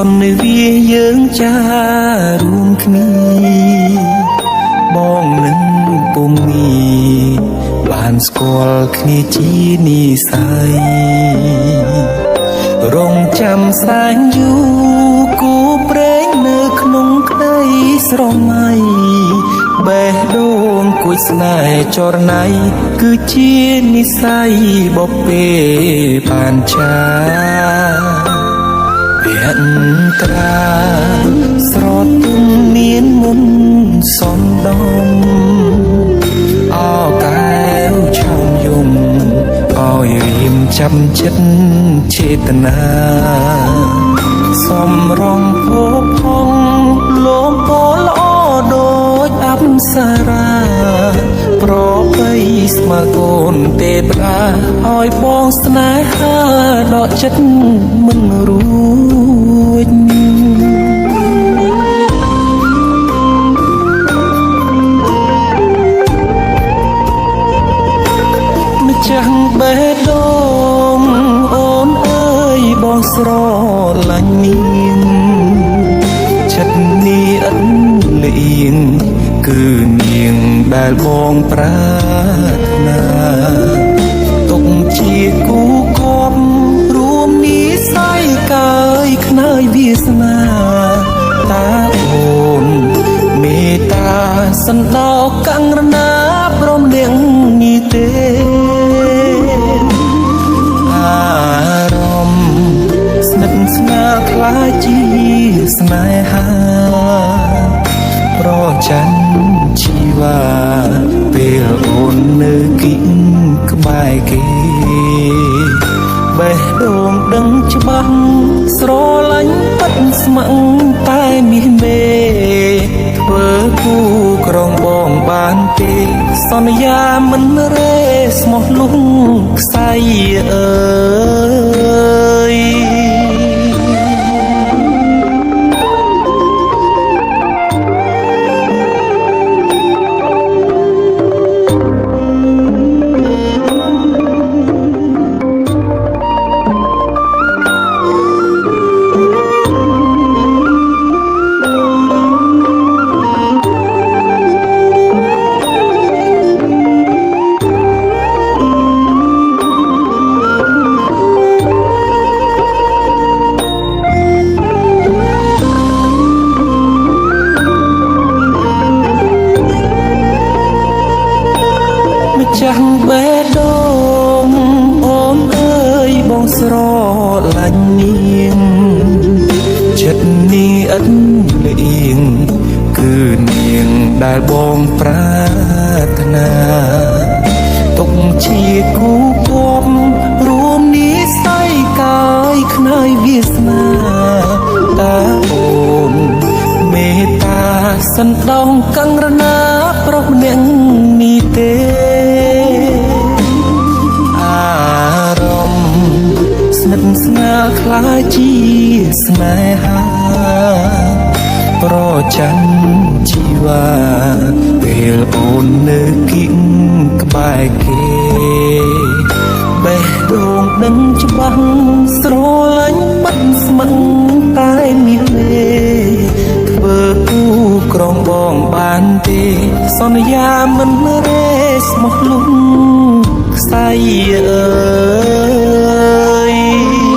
ន្វាយើងចារួមគ្នាបងនឹងពុំមានបានស្គាល់គ្នាជានិស្ស័យរងចាំស្រាញយូរគូព្រេងនៅក្នុងក្តីស្រមៃបេះដូងគួចស្នេហ៍ចរណៃគឺជានិស្ស័យបពេបានចាភត្រាស្រទន់មានមុនសំដំអោកែវឆោមយំឲ្យរៀមចាំចិត្តចេតនាសំរងភពផងលោមពណ៌ល្អដូចអប្សរាប្របីស្មើកូនទេវតាឲ្យបងស្នេហាដកចិត្តមិនរួចម្ចាស់បេះដូងអូនអើយបងស្រឡាញ់នាងចិត្តនេះអត់លៀងគឺនាងដែលបងប្រាថ្នាទុកជាគូគប់រួមនិស្ស័យកាយខ្នើយវាសនាតាអូនមេត្តាសន្តោកង្រណាព្រមលៀងនេះទេអារម្មណ៍ស្និទ្ធស្នាលខ្លាចជាស្នេហាប្រច័ណ្ឌជីវ៉ាពេលអូននៅគិតក្បែរគេបេះដូងដឹងច្បាស់ស្រឡាញ់ពិតស្ម័គ្រតែមាសមេធ្វើគូក្រងបងបានទេសន្យាមិនរេស្មោះលុងខ្សែអើយចាស់បេះដូងអូនអើយបងស្រឡាញ់នាងចិត្តនេះឥតលៀងគឺនាងដែលបងប្រាថ្នាទុកជាគូគប់រួមនិស្ស័យកាយខ្នើយវាសនាតាអូនមេត្តាសន្តោកង្រណាប្រុសម្នាក់នេះទេស្និទ្ធស្នាលខ្លាចជាស្នេហាប្រច័ណ្ឌជីវ៉ាពេលអូននៅគិតក្បែរគេបេះដូងដឹងច្បាស់ស្រឡាញ់បាត់ស្ម័គ្រតែមាសមេធ្វើគូក្រងបងបានទេសន្យាមិនរេស្មោះលុងខ្សែអើយ